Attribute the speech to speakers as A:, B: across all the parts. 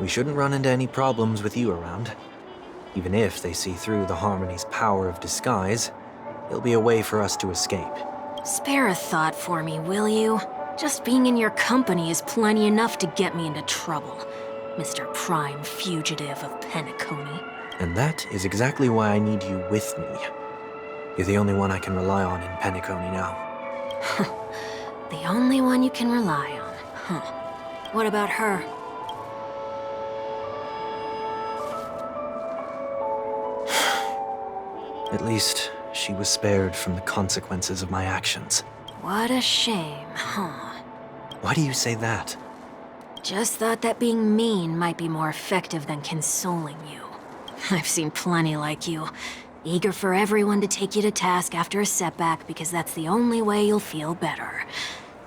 A: We shouldn't run into any problems with you around. Even if they see through the Harmony's power of disguise, there'll be a way for us to escape.
B: Spare a thought for me, will you? Just being in your company is plenty enough to get me into trouble, Mr. Prime Fugitive of Penacony.
A: And that is exactly why I need you with me. You're the only one I can rely on in Penacony now.
B: The only one you can rely on, huh? What about her?
A: At least, she was spared from the consequences of my actions.
B: What a shame, huh?
A: Why do you say that?
B: Just thought that being mean might be more effective than consoling you. I've seen plenty like you, eager for everyone to take you to task after a setback because that's the only way you'll feel better.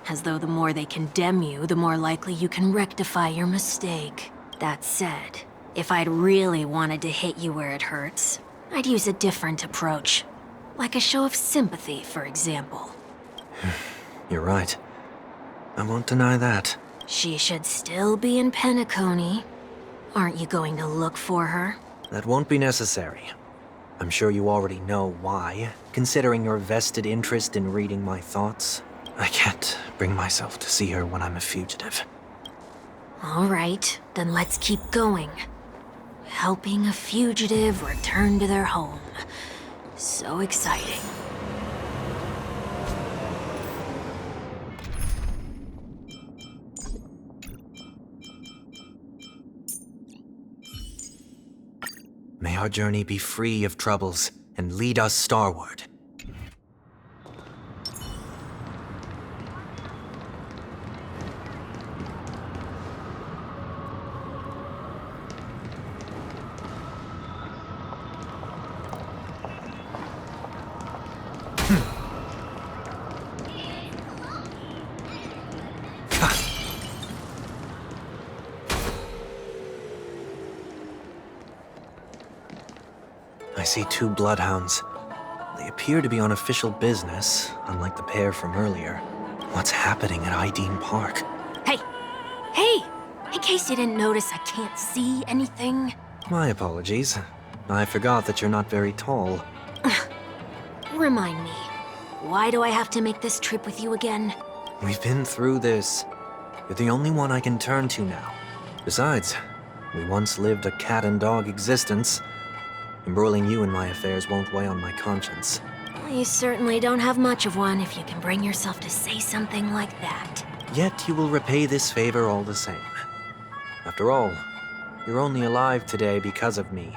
B: As though the more they condemn you, the more likely you can rectify your mistake. That said, if I'd really wanted to hit you where it hurts, I'd use a different approach. Like a show of sympathy, for example.
A: You're right. I won't deny that.
B: She should still be in Penacony. Aren't you going to look for her?
A: That won't be necessary. I'm sure you already know why, considering your vested interest in reading my thoughts. I can't bring myself to see her when I'm a fugitive.
B: All right, then let's keep going. Helping a fugitive return to their home. So exciting.
A: May our journey be free of troubles and lead us starward. I see two bloodhounds. They appear to be on official business, unlike the pair from earlier. What's happening at Ideen Park?
B: Hey! Hey! In case you didn't notice, I can't see anything.
A: My apologies. I forgot that you're not very tall.
B: Remind me, why do I have to make this trip with you again?
A: We've been through this. You're the only one I can turn to now. Besides, we once lived a cat-and-dog existence. Embroiling you in my affairs won't weigh on my conscience.
B: Well, you certainly don't have much of one if you can bring yourself to say something like that.
A: Yet you will repay this favor all the same. After all, you're only alive today because of me.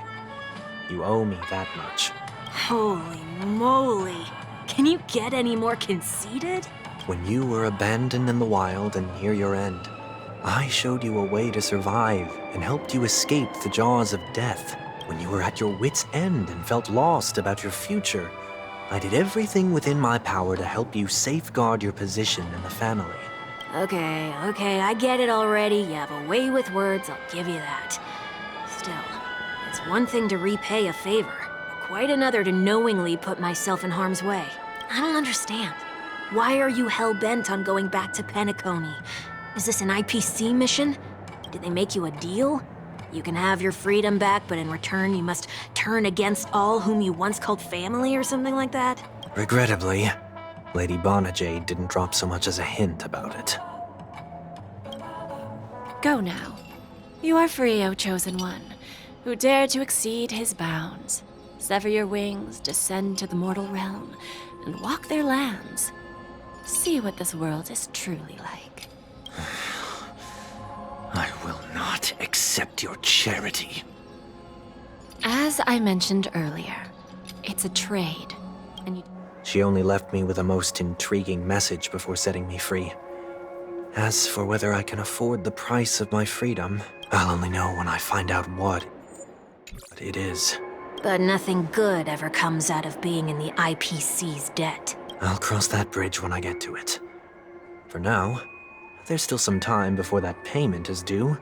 A: You owe me that much.
B: Holy moly! Can you get any more conceited?
A: When you were abandoned in the wild and near your end, I showed you a way to survive and helped you escape the jaws of death. When you were at your wit's end and felt lost about your future, I did everything within my power to help you safeguard your position in the family.
B: Okay, I get it already. You have a way with words, I'll give you that. Still, it's one thing to repay a favor, but quite another to knowingly put myself in harm's way. I don't understand. Why are you hell-bent on going back to Penacony? Is this an IPC mission? Did they make you a deal? You can have your freedom back, but in return you must turn against all whom you once called family or something like that?
A: Regrettably, Lady Bonajade didn't drop so much as a hint about it.
C: Go now. You are free, O Chosen One, who dare to exceed his bounds. Sever your wings, descend to the mortal realm, and walk their lands. See what this world is truly like.
A: I will not accept your charity.
C: As I mentioned earlier, it's a trade, and you...
A: She only left me with a most intriguing message before setting me free. As for whether I can afford the price of my freedom, I'll only know when I find out what it is.
B: But nothing good ever comes out of being in the IPC's debt.
A: I'll cross that bridge when I get to it. For now, there's still some time before that payment is due.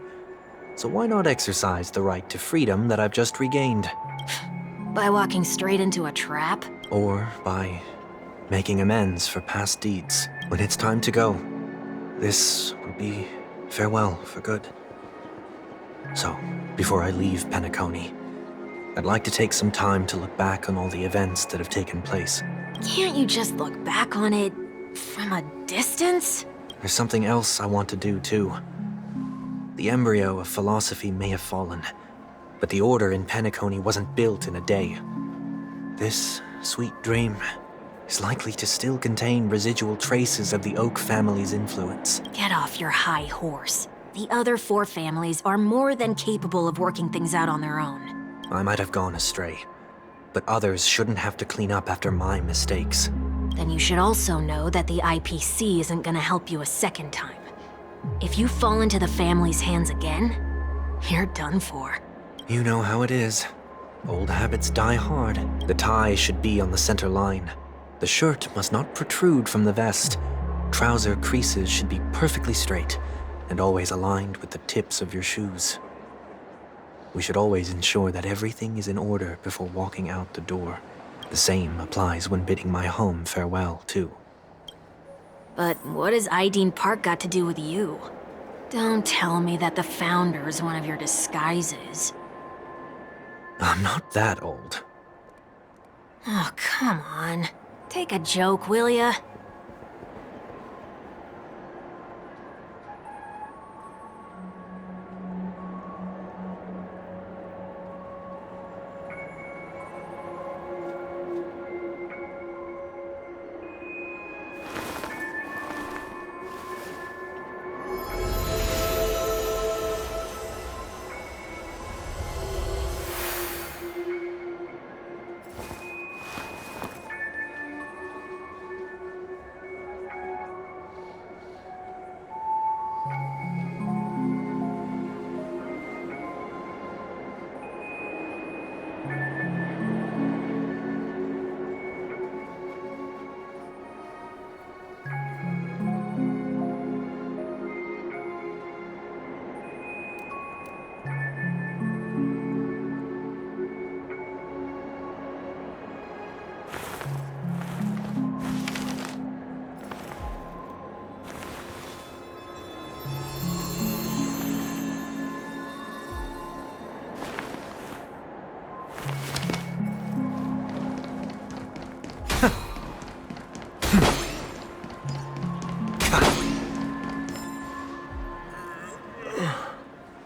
A: So why not exercise the right to freedom that I've just regained?
B: By walking straight into a trap?
A: Or by making amends for past deeds. When it's time to go, this will be farewell for good. So, before I leave Penacony, I'd like to take some time to look back on all the events that have taken place.
B: Can't you just look back on it from a distance?
A: There's something else I want to do, too. The embryo of philosophy may have fallen, but the order in Penacony wasn't built in a day. This sweet dream is likely to still contain residual traces of the Oak family's influence.
B: Get off your high horse. The other 4 families are more than capable of working things out on their own.
A: I might have gone astray, but others shouldn't have to clean up after my mistakes.
B: Then you should also know that the IPC isn't gonna help you a second time. If you fall into the family's hands again, you're done for.
A: You know how it is. Old habits die hard. The tie should be on the center line. The shirt must not protrude from the vest. Trouser creases should be perfectly straight and always aligned with the tips of your shoes. We should always ensure that everything is in order before walking out the door. The same applies when bidding my home farewell, too.
B: But what has Ideen Park got to do with you? Don't tell me that the Founder's one of your disguises.
A: I'm not that old.
B: Oh, come on. Take a joke, will ya?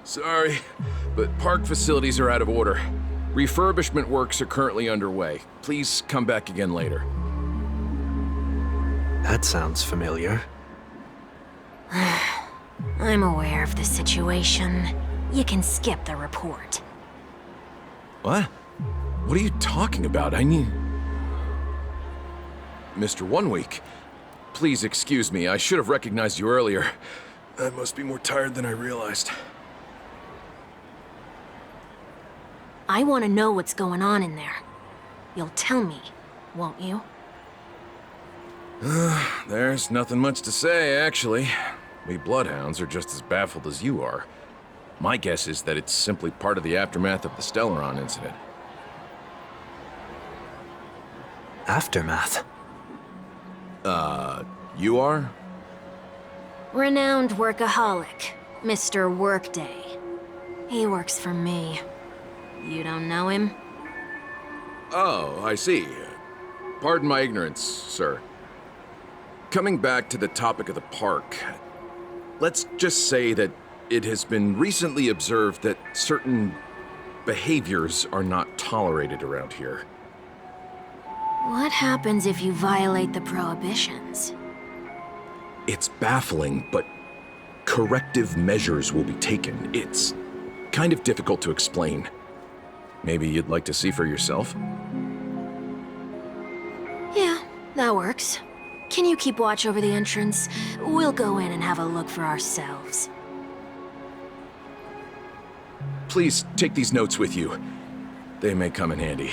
D: Sorry, but park facilities are out of order. Refurbishment works are currently underway. Please come back again later.
A: That sounds familiar.
B: I'm aware of the situation. You can skip the report.
D: What? What are you talking about? I need... Mr. One Week, please excuse me. I should have recognized you earlier. I must be more tired than I realized.
B: I want to know what's going on in there. You'll tell me, won't you?
D: There's nothing much to say, actually. We Bloodhounds are just as baffled as you are. My guess is that it's simply part of the aftermath of the Stellaron incident.
A: Aftermath?
D: You are?
B: Renowned workaholic, Mr. Workday. He works for me. You don't know him?
D: Oh, I see. Pardon my ignorance, sir. Coming back to the topic of the park, let's just say that it has been recently observed that certain behaviors are not tolerated around here.
B: What happens if you violate the prohibitions?
D: It's baffling, but corrective measures will be taken. It's kind of difficult to explain. Maybe you'd like to see for yourself?
B: Yeah, that works. Can you keep watch over the entrance? We'll go in and have a look for ourselves.
D: Please take these notes with you. They may come in handy.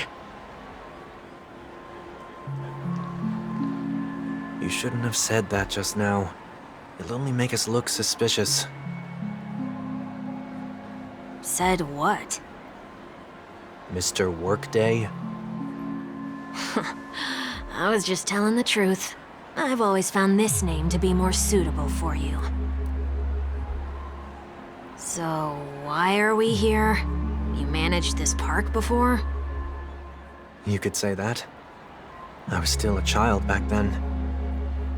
A: You shouldn't have said that just now. It'll only make us look suspicious.
B: Said what?
A: Mr. Workday?
B: I was just telling the truth. I've always found this name to be more suitable for you. So, why are we here? You managed this park before?
A: You could say that. I was still a child back then.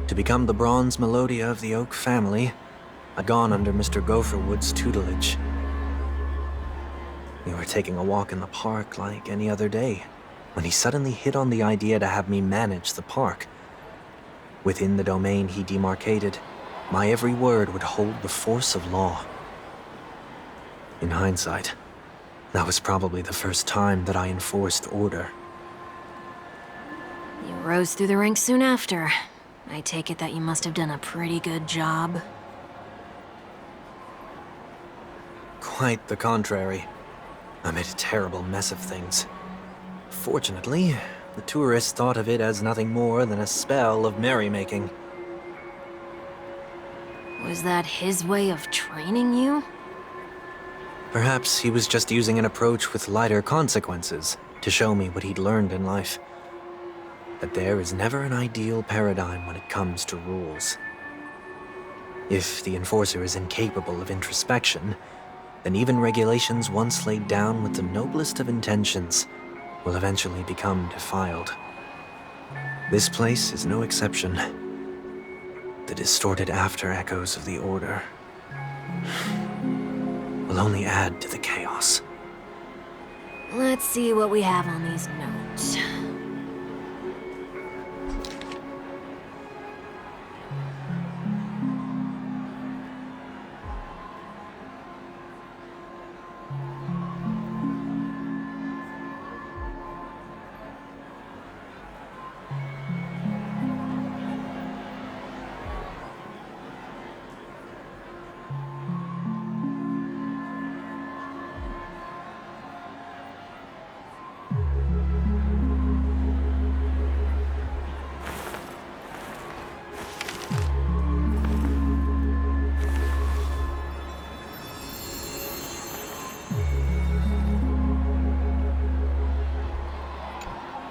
A: To become the bronze Melodia of the Oak family, I'd gone under Mr. Gopherwood's tutelage. We were taking a walk in the park like any other day, when he suddenly hit on the idea to have me manage the park. Within the domain he demarcated, my every word would hold the force of law. In hindsight, that was probably the first time that I enforced order.
B: You rose through the ranks soon after. I take it that you must have done a pretty good job.
A: Quite the contrary. I made a terrible mess of things. Fortunately, the tourists thought of it as nothing more than a spell of merrymaking.
B: Was that his way of training you?
A: Perhaps he was just using an approach with lighter consequences to show me what he'd learned in life. That there is never an ideal paradigm when it comes to rules. If the enforcer is incapable of introspection, then even regulations once laid down with the noblest of intentions will eventually become defiled. This place is no exception. The distorted after echoes of the Order will only add to the chaos.
B: Let's see what we have on these notes.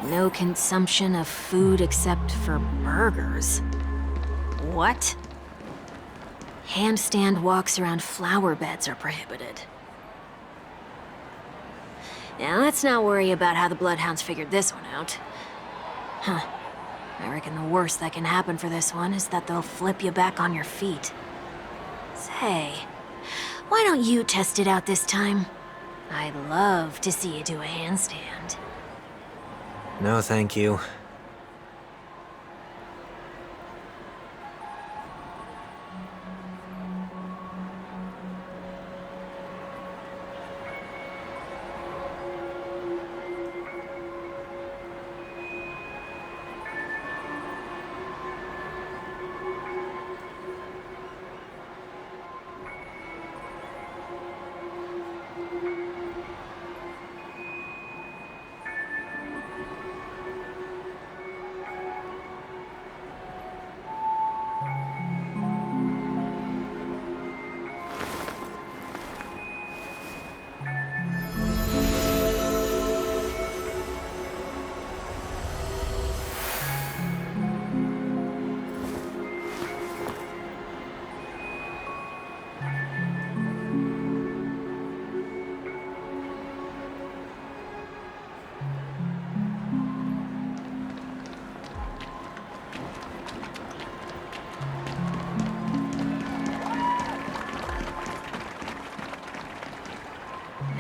B: No consumption of food except for burgers. What? Handstand walks around flower beds are prohibited. Now let's not worry about how the Bloodhounds figured this one out. Huh. I reckon the worst that can happen for this one is that they'll flip you back on your feet. Say, why don't you test it out this time? I'd love to see you do a handstand.
A: No, thank you.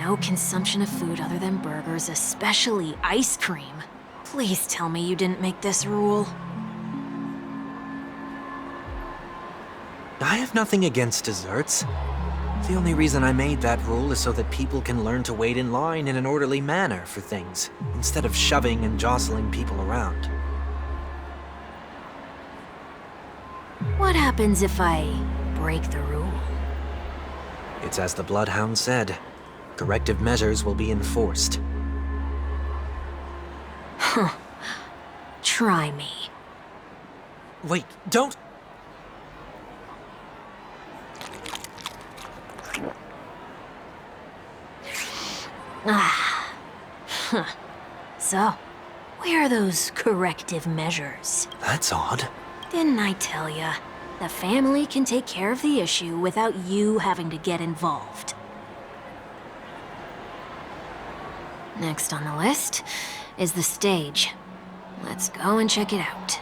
B: No consumption of food other than burgers, especially ice cream. Please tell me you didn't make this rule.
A: I have nothing against desserts. The only reason I made that rule is so that people can learn to wait in line in an orderly manner for things, instead of shoving and jostling people around.
B: What happens if I break the rule?
A: It's as the Bloodhound said. Corrective measures will be enforced.
B: Huh. Try me.
A: Wait, don't!
B: Ah. Huh. So, where are those corrective measures?
A: That's odd.
B: Didn't I tell ya? The family can take care of the issue without you having to get involved. Next on the list is the stage. Let's go and check it out.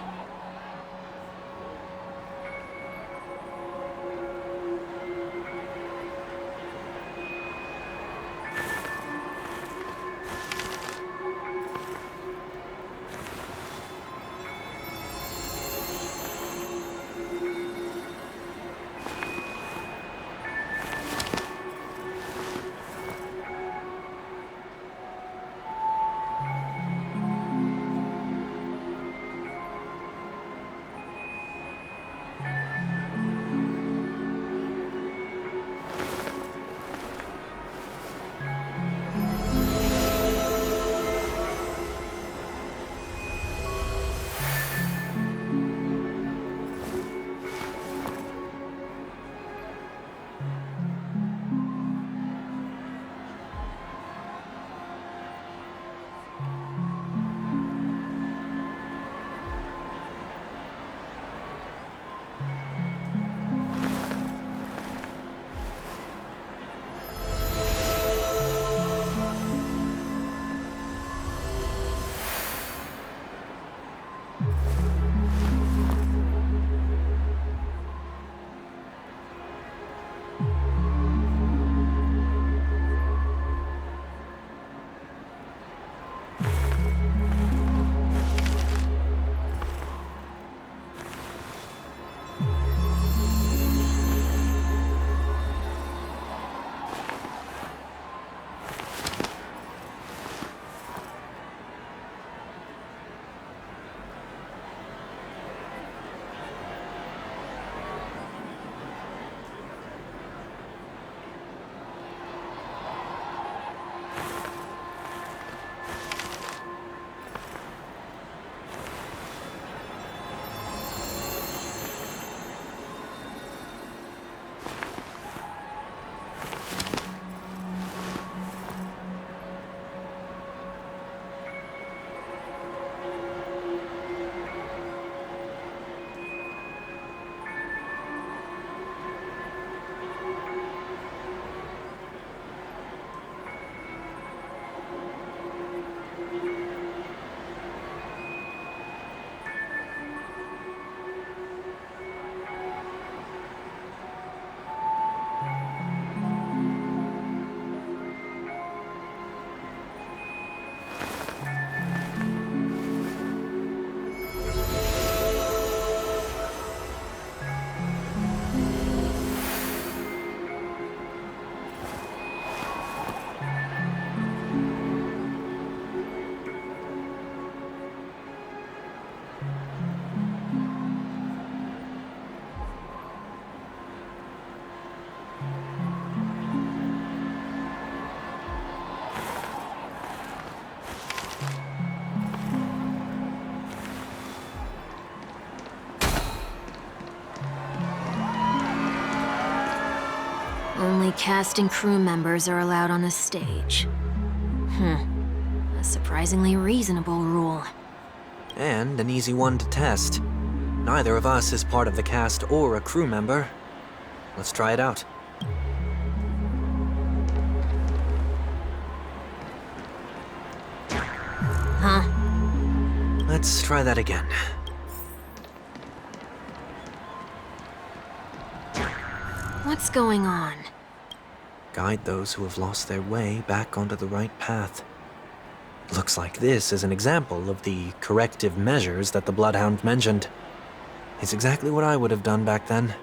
B: Only cast and crew members are allowed on the stage. A surprisingly reasonable rule.
A: And an easy one to test. Neither of us is part of the cast or a crew member. Let's try it out.
B: Huh?
A: Let's try that again.
B: What's going on?
A: Guide those who have lost their way back onto the right path. Looks like this is an example of the corrective measures that the Bloodhound mentioned. It's exactly what I would have done back then.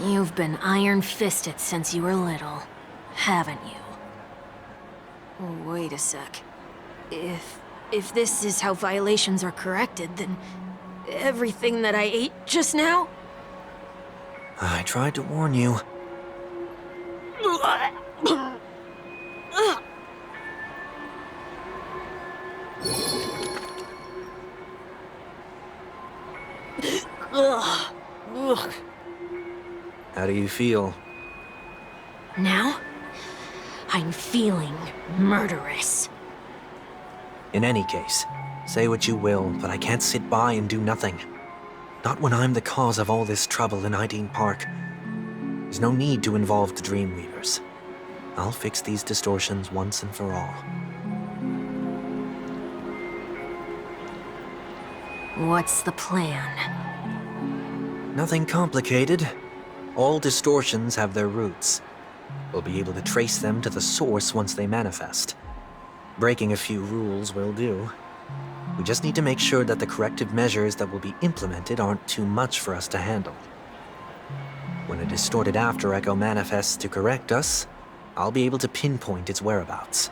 B: You've been iron-fisted since you were little, haven't you? Oh, wait a sec. If this is how violations are corrected, then everything that I ate just now?
A: I tried to warn you. How do you feel?
B: Now? I'm feeling murderous.
A: In any case, say what you will, but I can't sit by and do nothing. Not when I'm the cause of all this trouble in Ideen Park. There's no need to involve the Dreamweavers. I'll fix these distortions once and for all.
B: What's the plan?
A: Nothing complicated. All distortions have their roots. We'll be able to trace them to the source once they manifest. Breaking a few rules will do. We just need to make sure that the corrective measures that will be implemented aren't too much for us to handle. When a distorted after echo manifests to correct us, I'll be able to pinpoint its whereabouts.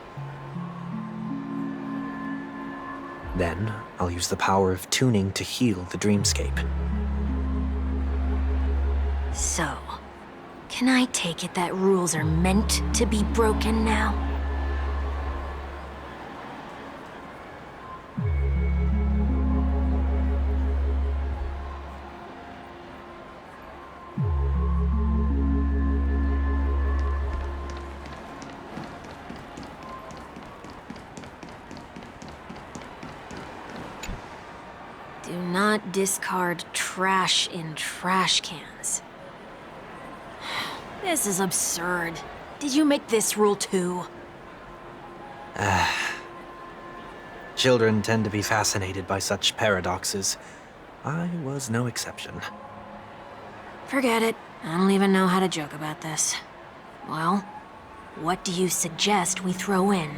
A: Then, I'll use the power of tuning to heal the dreamscape.
B: So, can I take it that rules are meant to be broken now? Do not discard trash in trash cans. This is absurd. Did you make this rule too?
A: Children tend to be fascinated by such paradoxes. I was no exception.
B: Forget it. I don't even know how to joke about this. Well, what do you suggest we throw in?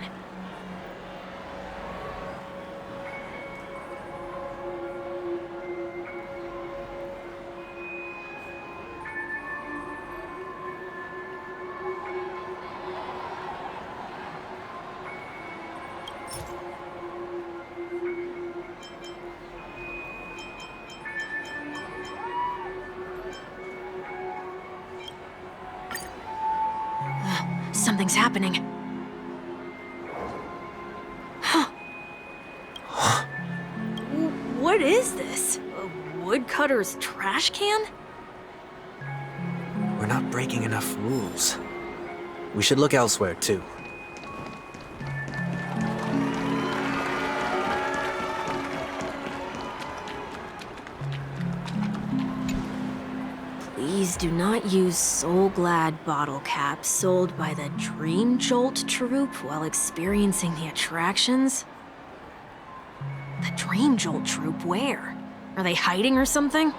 B: Something's happening. What is this? A woodcutter's trash can?
A: We're not breaking enough rules. We should look elsewhere, too.
B: Please do not use Soul Glad bottle caps sold by the Dream Jolt troupe while experiencing the attractions. The Dream Jolt troupe, where? Are they hiding or something?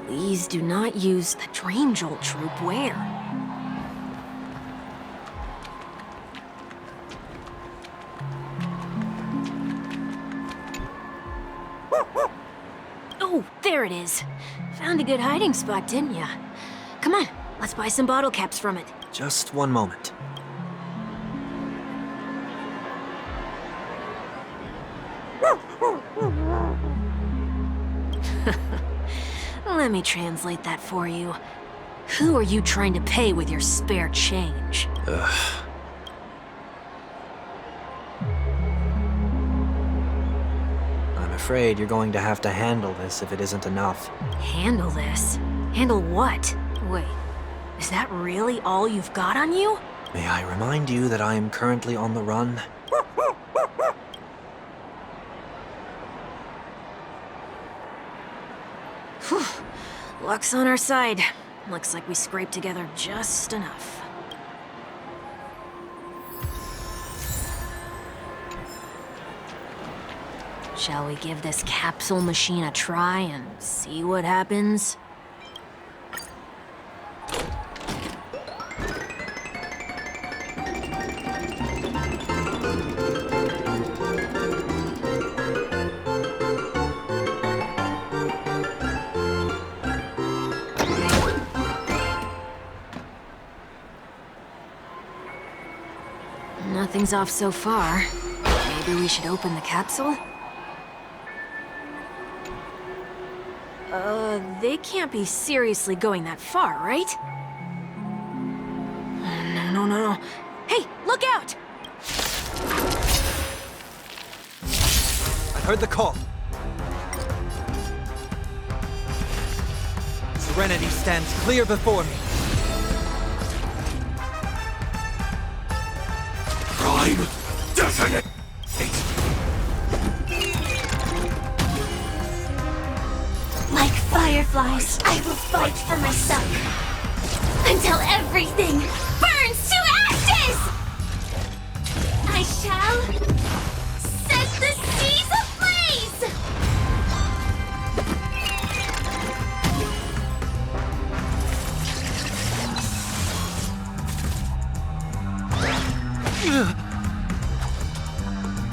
B: Please do not use the Dream Jolt troupe where? Oh, there it is. Found a good hiding spot, didn't ya? Come on, let's buy some bottle caps from it.
A: Just one moment.
B: Let me translate that for you. Who are you trying to pay with your spare change?
A: I'm afraid you're going to have to handle this if it isn't enough.
B: Handle this? Handle what? Wait, is that really all you've got on you?
A: May I remind you that I am currently on the run?
B: Whew. Luck's on our side. Looks like we scraped together just enough. Shall we give this capsule machine a try and see what happens? Nothing's off so far. Maybe we should open the capsule? They can't be seriously going that far, right? No. Hey, look out!
A: I heard the call. Serenity stands clear before me.
E: Prime detonate!
C: Like fireflies, I will fight for myself until everything burns to ashes! I shall set the seas ablaze!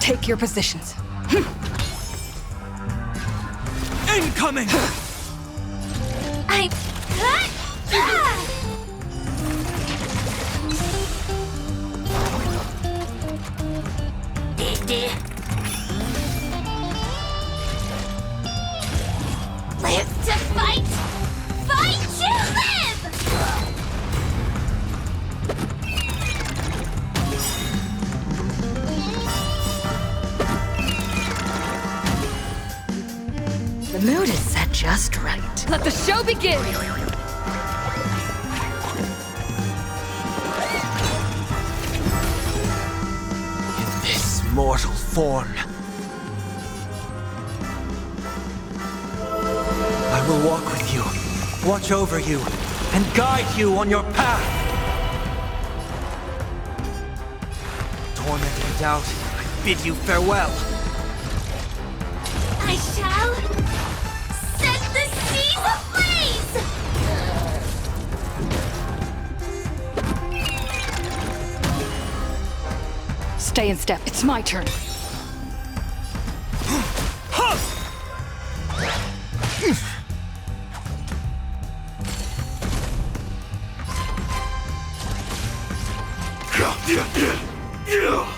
F: Take your positions.
A: Incoming!
C: Live to fight! Fight to live!
F: The mood is set just right. Let the show begin!
A: In this mortal form, I will walk with you, watch over you, and guide you on your path. Torment and doubt, I bid you farewell.
C: I shall set the seas ablaze!
F: Stay in step. It's my turn.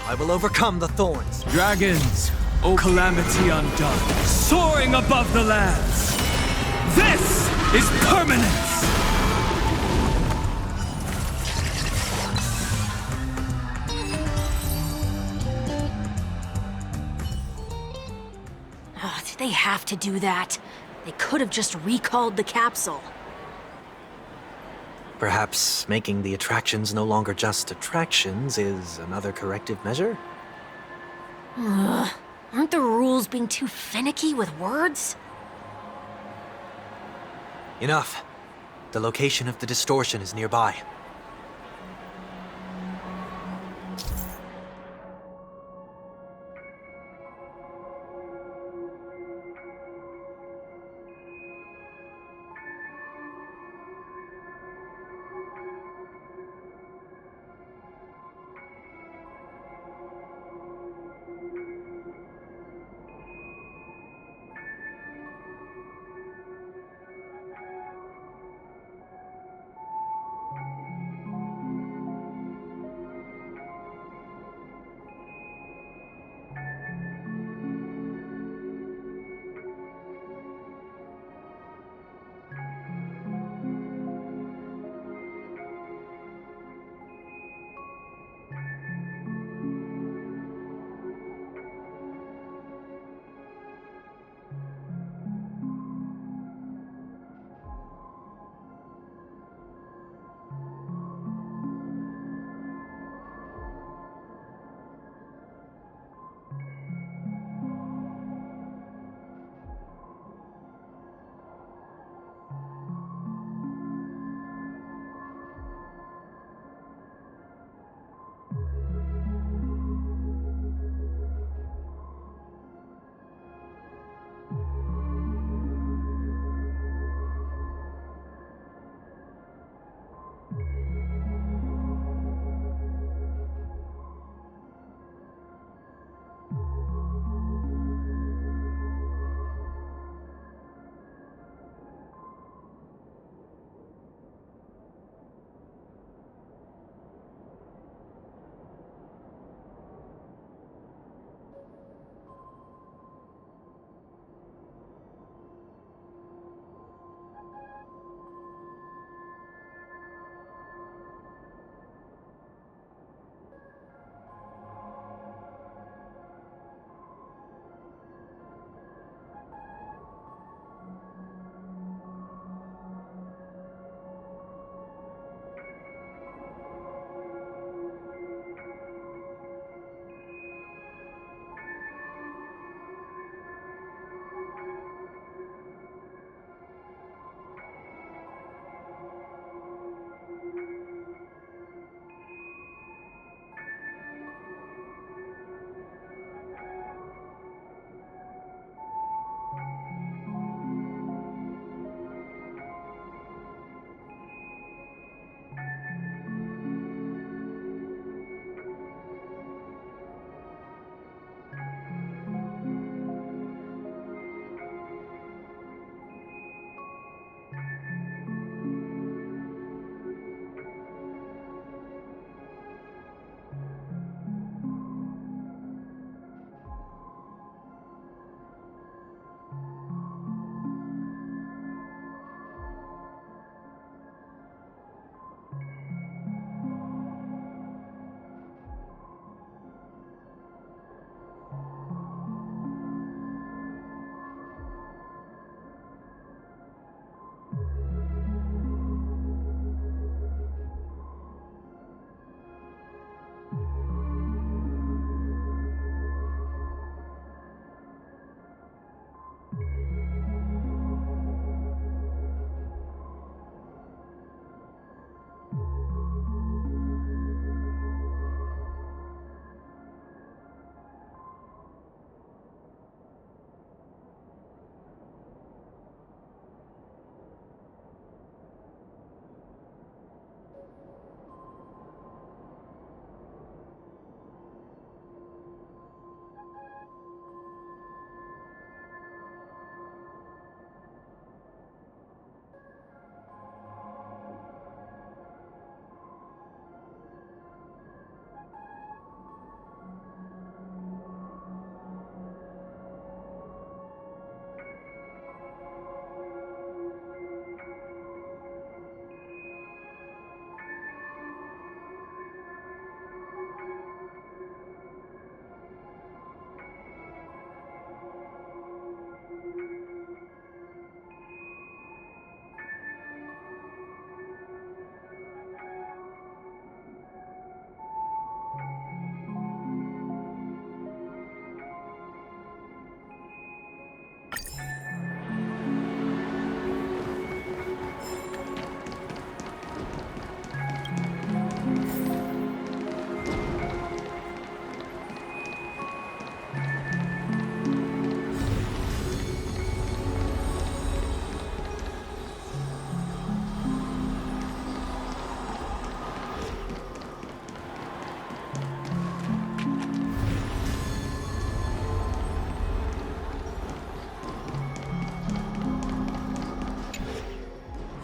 A: I will overcome the thorns.
G: Dragons, O calamity undone, soaring above the lands. This is permanence!
B: Oh, did they have to do that? They could have just recalled the capsule.
A: Perhaps making the attractions no longer just attractions is another corrective measure?
B: Aren't the rules being too finicky with words?
A: Enough. The location of the distortion is nearby.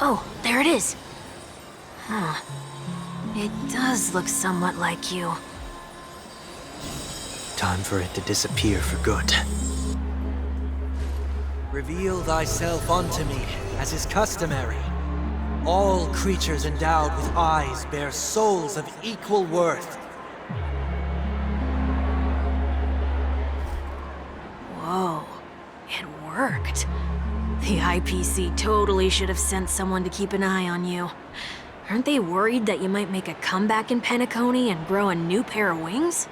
B: Oh, there it is. Huh. It does look somewhat like you.
A: Time for it to disappear for good. Reveal thyself unto me, as is customary. All creatures endowed with eyes bear souls of equal worth.
B: Whoa, it worked. The IPC totally should have sent someone to keep an eye on you. Aren't they worried that you might make a comeback in Penacony and grow a new pair of wings?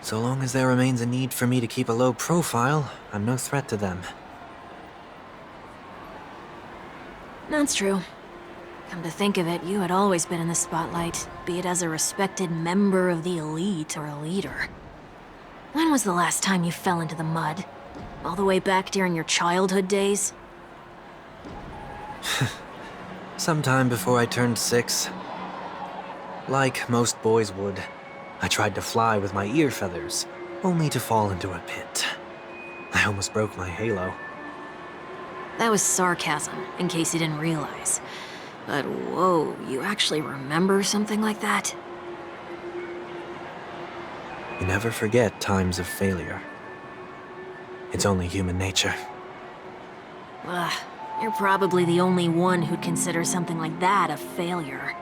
A: So long as there remains a need for me to keep a low profile, I'm no threat to them.
B: That's true. Come to think of it, you had always been in the spotlight, be it as a respected member of the elite or a leader. When was the last time you fell into the mud? All the way back during your childhood days?
A: Sometime before I turned 6. Like most boys would, I tried to fly with my ear feathers, only to fall into a pit. I almost broke my halo.
B: That was sarcasm, in case you didn't realize. But whoa, you actually remember something like that?
A: You never forget times of failure. It's only human nature.
B: Ugh, you're probably the only one who'd consider something like that a failure.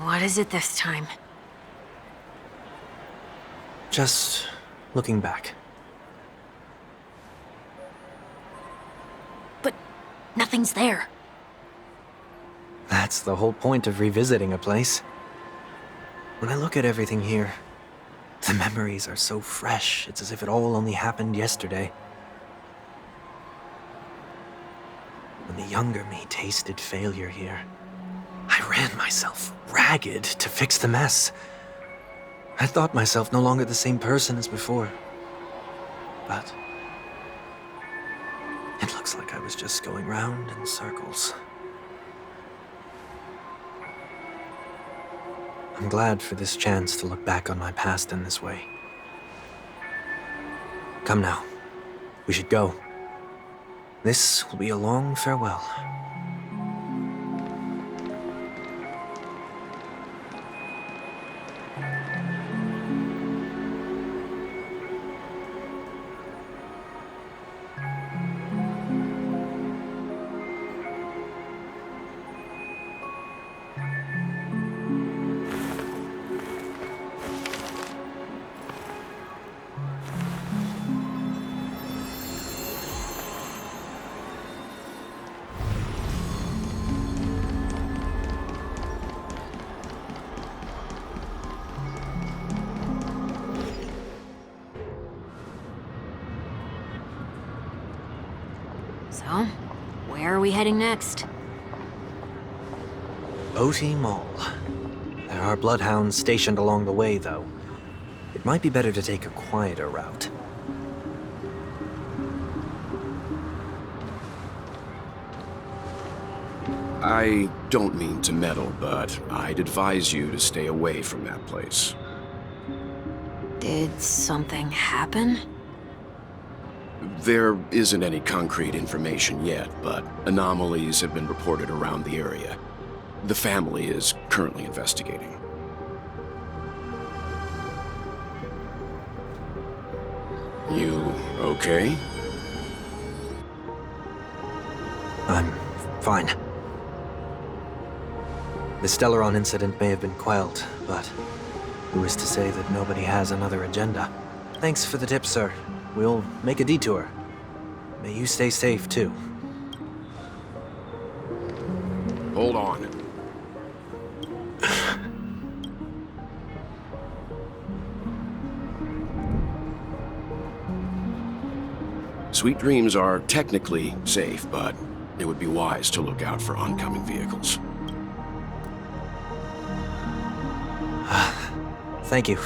B: What is it this time?
A: Just looking back.
B: nothing's there.
A: That's the whole point of revisiting a place. When I look at everything here, the memories are so fresh, it's as if it all only happened yesterday. When the younger me tasted failure here, I ran myself ragged to fix the mess. I thought myself no longer the same person as before. But it looks like I was just going round in circles. I'm glad for this chance to look back on my past in this way. Come now. We should go. This will be a long farewell.
B: So, where are we heading next?
A: Oti Mall. There are bloodhounds stationed along the way, though. It might be better to take a quieter route.
E: I don't mean to meddle, but I'd advise you to stay away from that place.
B: Did something happen?
E: There isn't any concrete information yet, but anomalies have been reported around the area. The family is currently investigating. You okay?
A: I'm fine. The Stellaron incident may have been quelled, but who is to say that nobody has another agenda? Thanks for the tip, sir. We'll make a detour. May you stay safe, too.
E: Hold on. Sweet Dreams are technically safe, but it would be wise to look out for oncoming vehicles.
A: Thank you.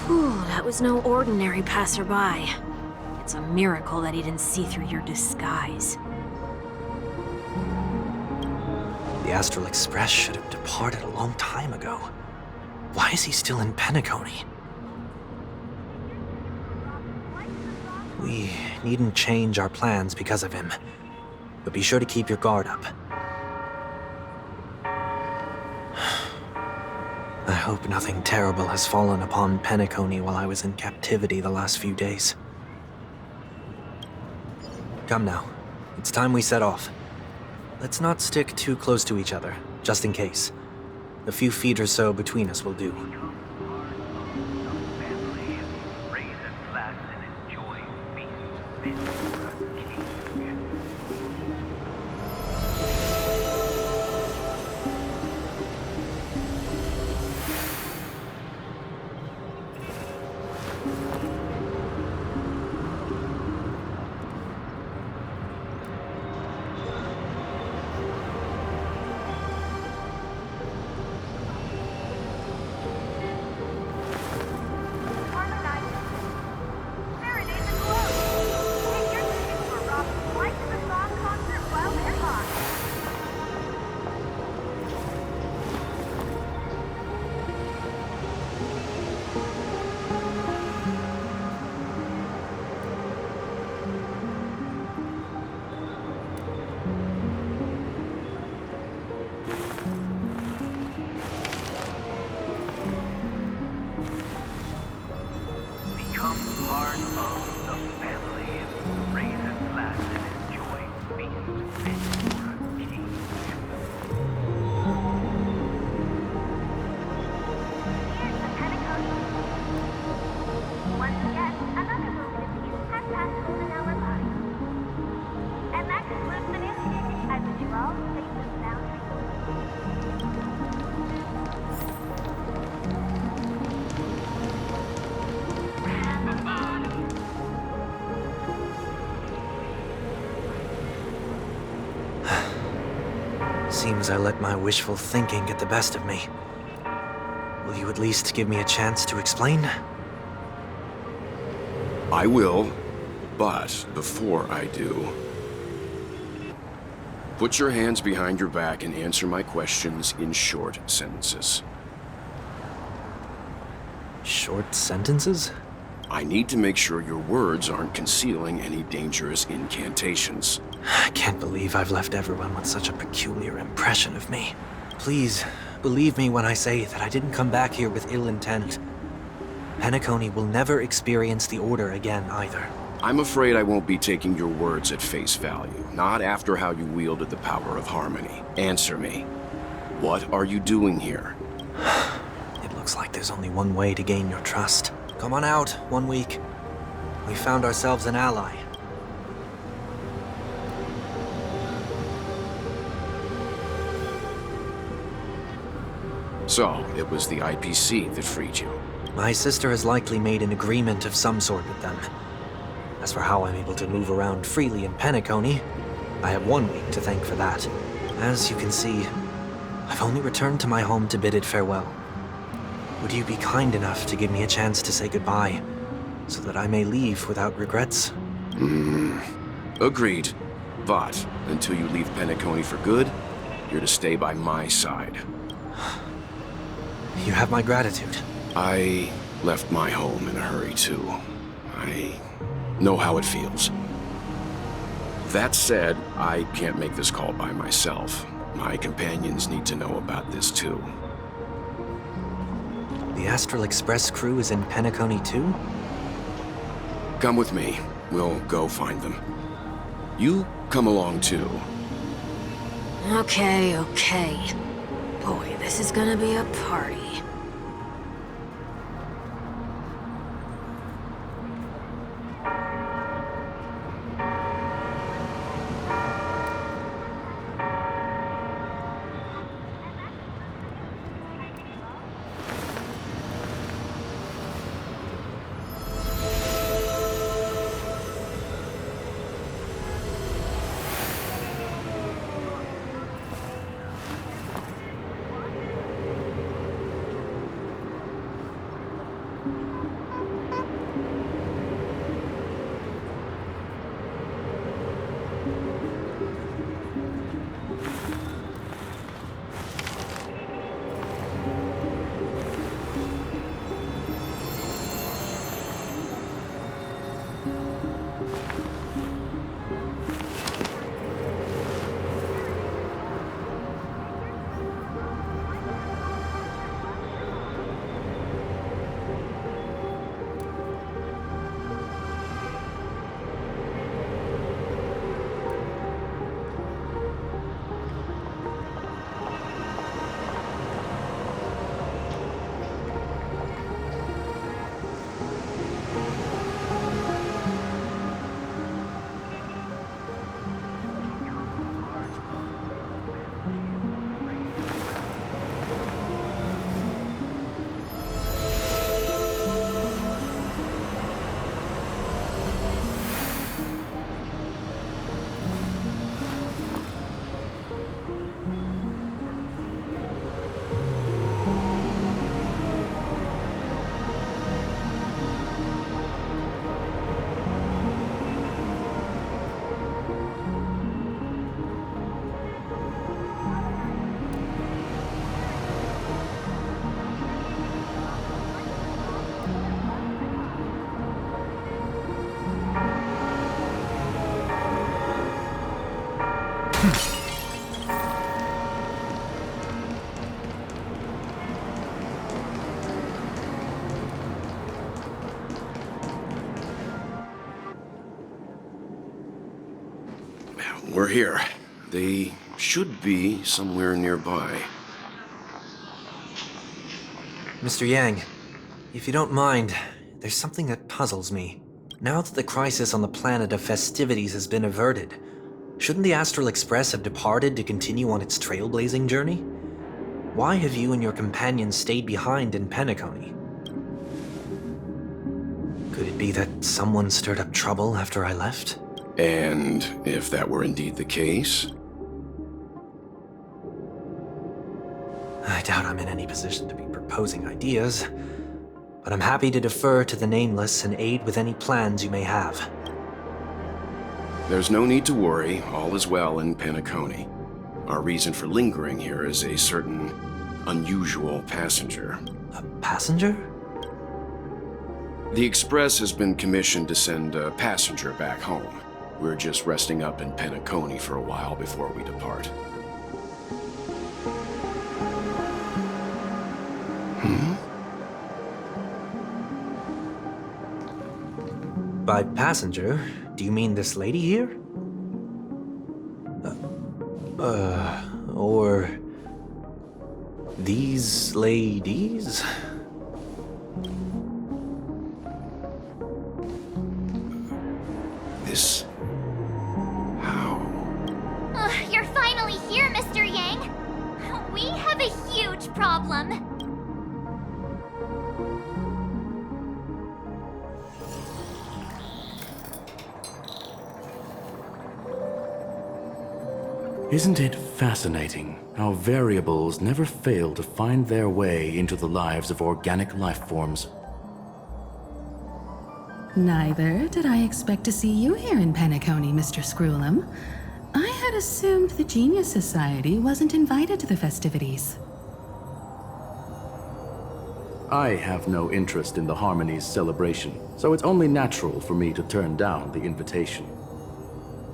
B: Whew, that was no ordinary passerby. It's a miracle that he didn't see through your disguise.
A: The Astral Express should have departed a long time ago. Why is he still in Penacony? We needn't change our plans because of him, but be sure to keep your guard up. I hope nothing terrible has fallen upon Penacony while I was in captivity the last few days. Come now, it's time we set off. Let's not stick too close to each other, just in case. A few feet or so between us will do.
H: Take your
A: seems I let my wishful thinking get the best of me. Will you at least give me a chance to explain?
E: I will, but before I do, put your hands behind your back and answer my questions in short sentences.
A: Short sentences?
E: I need to make sure your words aren't concealing any dangerous incantations.
A: I can't believe I've left everyone with such a peculiar impression of me. Please, believe me when I say that I didn't come back here with ill intent. Penacony will never experience the Order again, either.
E: I'm afraid I won't be taking your words at face value, not after how you wielded the power of harmony. Answer me. What are you doing here?
A: It looks like there's only one way to gain your trust. Come on out, 1 week. We found ourselves an ally.
E: So, it was the IPC that freed you.
A: My sister has likely made an agreement of some sort with them. As for how I'm able to move around freely in Penacony, I have 1 week to thank for that. As you can see, I've only returned to my home to bid it farewell. Would you be kind enough to give me a chance to say goodbye, so that I may leave without regrets?
E: Agreed. But, until you leave Penacony for good, you're to stay by my side.
A: You have my gratitude.
E: I left my home in a hurry, too. I know how it feels. That said, I can't make this call by myself. My companions need to know about this, too.
A: The Astral Express crew is in Penacony too?
E: Come with me. We'll go find them. You come along, too.
B: Okay. Boy, this is gonna be a party.
E: We're here. They should be somewhere nearby.
A: Mr. Yang, if you don't mind, there's something that puzzles me. Now that the crisis on the planet of festivities has been averted, shouldn't the Astral Express have departed to continue on its trailblazing journey? Why have you and your companions stayed behind in Penacony? Could it be that someone stirred up trouble after I left?
E: And if that were indeed the case,
A: I doubt I'm in any position to be proposing ideas, but I'm happy to defer to the Nameless and aid with any plans you may have.
E: There's no need to worry. All is well in Penacony. Our reason for lingering here is a certain unusual passenger.
A: A passenger?
E: The Express has been commissioned to send a passenger back home. We're just resting up in Penacony for a while before we depart.
A: By passenger, do you mean this lady here? Or these ladies?
E: This... how?
H: You're finally here, Mr. Yang. We have a huge problem.
I: Isn't it fascinating how variables never fail to find their way into the lives of organic life forms?
F: Neither did I expect to see you here in Penacony, Mr. Screwlum. I had assumed the Genius Society wasn't invited to the festivities.
I: I have no interest in the Harmony's celebration, so it's only natural for me to turn down the invitation.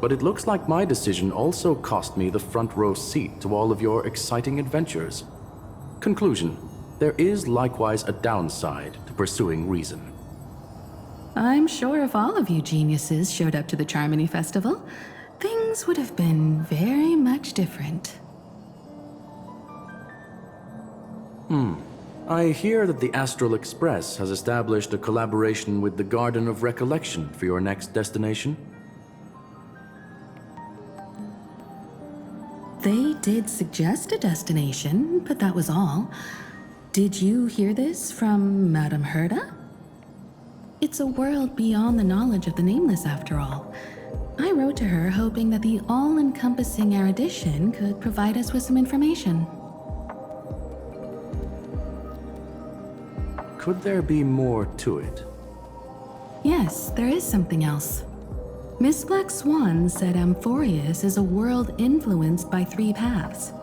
I: But it looks like my decision also cost me the front row seat to all of your exciting adventures. Conclusion: there is likewise a downside to pursuing reason.
F: I'm sure if all of you geniuses showed up to the Charmony Festival, things would have been very much different.
I: I hear that the Astral Express has established a collaboration with the Garden of Recollection for your next destination.
F: They did suggest a destination, but that was all. Did you hear this from Madame Herda? It's a world beyond the knowledge of the Nameless, after all. I wrote to her hoping that the all-encompassing erudition could provide us with some information.
I: Could there be more to it?
F: Yes, there is something else. Miss Black Swan said Amphorius is a world influenced by 3 paths,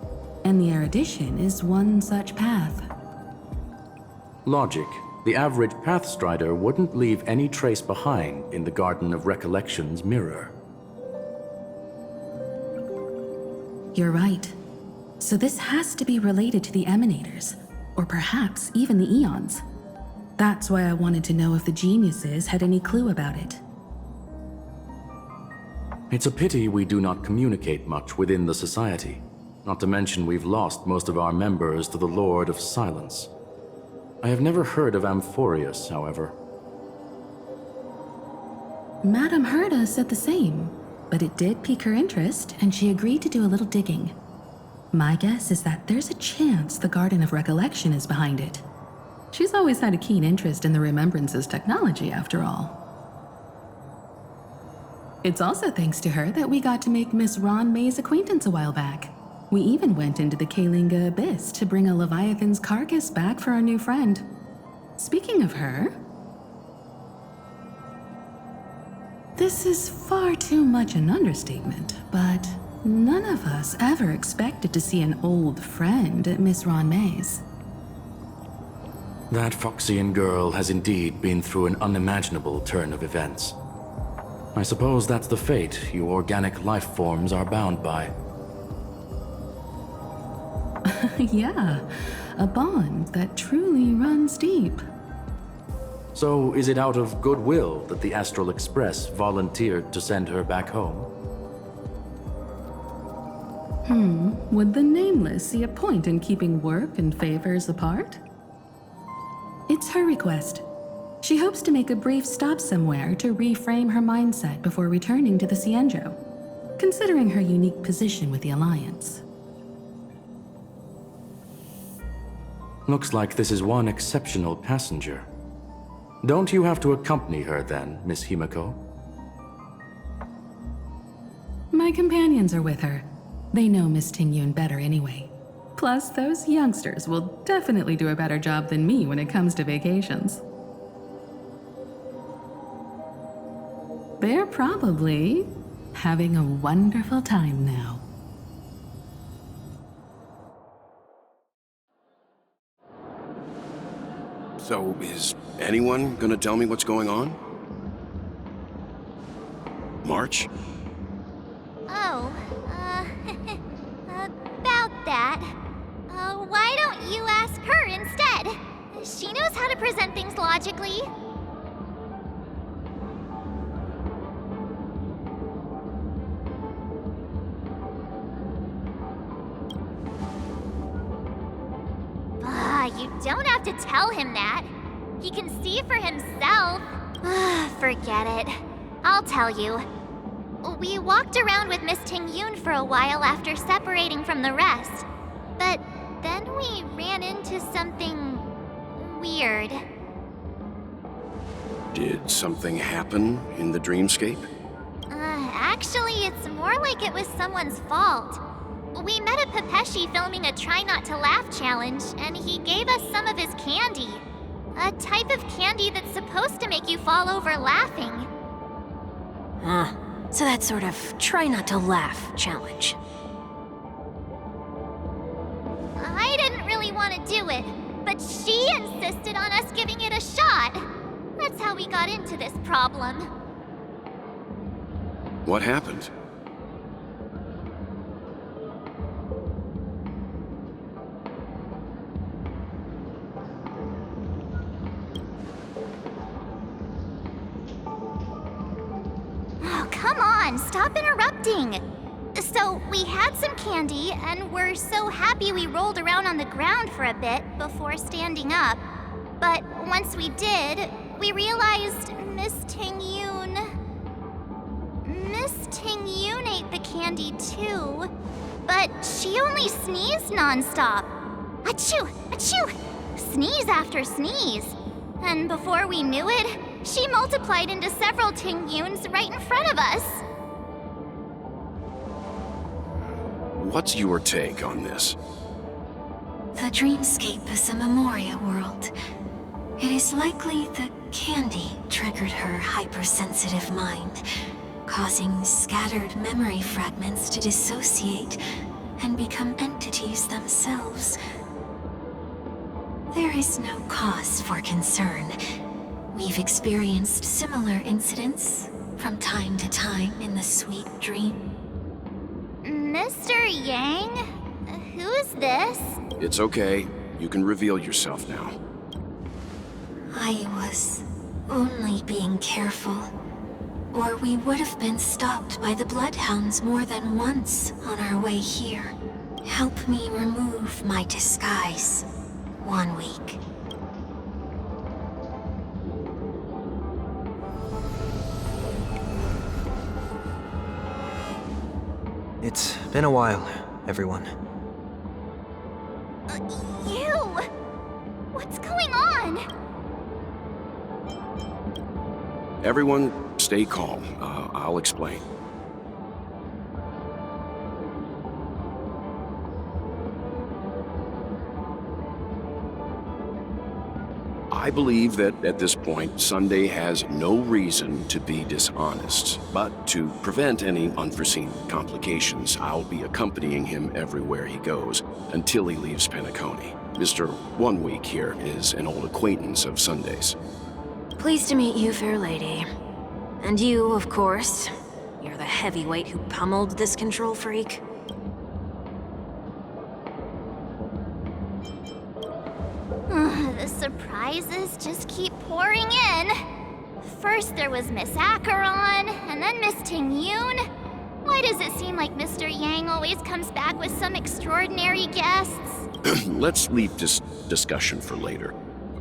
F: and the erudition is one such path.
I: Logic. The average Pathstrider wouldn't leave any trace behind in the Garden of Recollection's mirror.
F: You're right. So this has to be related to the Emanators, or perhaps even the Eons. That's why I wanted to know if the geniuses had any clue about it.
I: It's a pity we do not communicate much within the Society. Not to mention we've lost most of our members to the Lord of Silence. I have never heard of Amphorius, however.
F: Madame Herda said the same, but it did pique her interest, and she agreed to do a little digging. My guess is that there's a chance the Garden of Recollection is behind it. She's always had a keen interest in the Remembrance's technology, after all. It's also thanks to her that we got to make Miss Ron May's acquaintance a while back. We even went into the Kalinga Abyss to bring a Leviathan's carcass back for our new friend. Speaking of her... This is far too much an understatement, but none of us ever expected to see an old friend at Miss Ron May's.
I: That Foxian girl has indeed been through an unimaginable turn of events. I suppose that's the fate you organic life forms are bound by.
F: Yeah, a bond that truly runs deep.
I: So is it out of goodwill that the Astral Express volunteered to send her back home?
F: Would the Nameless see a point in keeping work and favors apart? It's her request. She hopes to make a brief stop somewhere to reframe her mindset before returning to the Cienjo, considering her unique position with the Alliance.
I: Looks like this is one exceptional passenger. Don't you have to accompany her then, Miss Himiko?
F: My companions are with her. They know Miss Tingyun better anyway. Plus, those youngsters will definitely do a better job than me when it comes to vacations. They're probably having a wonderful time now.
E: So, is anyone gonna tell me what's going on? March?
H: Oh, about that. Why don't you ask her instead? She knows how to present things logically. You don't have to tell him that. He can see for himself. Forget it. I'll tell you. We walked around with Miss Ting-Yoon for a while after separating from the rest. But then we ran into something weird.
E: Did something happen in the dreamscape?
H: Actually, it's more like it was someone's fault. We met a Pepeshi filming a Try Not to Laugh challenge, and he gave us some of his candy. A type of candy that's supposed to make you fall over laughing.
B: So that sort of try not to laugh challenge.
H: I didn't really want to do it, but she insisted on us giving it a shot. That's how we got into this problem.
E: What happened?
H: Oh, come on, stop interrupting. So, we had some candy, and we're so happy we rolled around on the ground for a bit before standing up. But once we did, we realized Miss Ting-Yoon ate the candy too, but she only sneezed nonstop. Achoo! Achoo! Sneeze after sneeze. And before we knew it, she multiplied into several Ting-Yoons right in front of us.
E: What's your take on this?
J: The dreamscape is a Memoria world. It is likely the candy triggered her hypersensitive mind, causing scattered memory fragments to dissociate and become entities themselves. There is no cause for concern. We've experienced similar incidents from time to time in the sweet dream.
H: Mr. Yang? Who's this?
E: It's okay. You can reveal yourself now.
J: I was only being careful, or we would have been stopped by the Bloodhounds more than once on our way here. Help me remove my disguise. 1 week.
A: It's been a while, everyone.
H: You! What's going on?
E: Everyone, stay calm. I'll explain. I believe that at this point, Sunday has no reason to be dishonest. But to prevent any unforeseen complications, I'll be accompanying him everywhere he goes until he leaves Penacony. Mr. 1 Week here is an old acquaintance of Sunday's.
B: Pleased to meet you, fair lady. And you, of course. You're the heavyweight who pummeled this control freak.
H: The surprises just keep pouring in. First there was Miss Acheron, and then Miss Ting-Yoon. Why does it seem like Mr. Yang always comes back with some extraordinary guests?
E: Let's leave this discussion for later.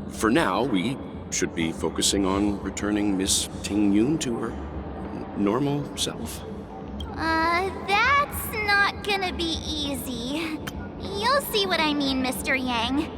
E: For now, we should be focusing on returning Miss Ting-Yoon to her normal self.
H: That's not gonna be easy. You'll see what I mean, Mr. Yang.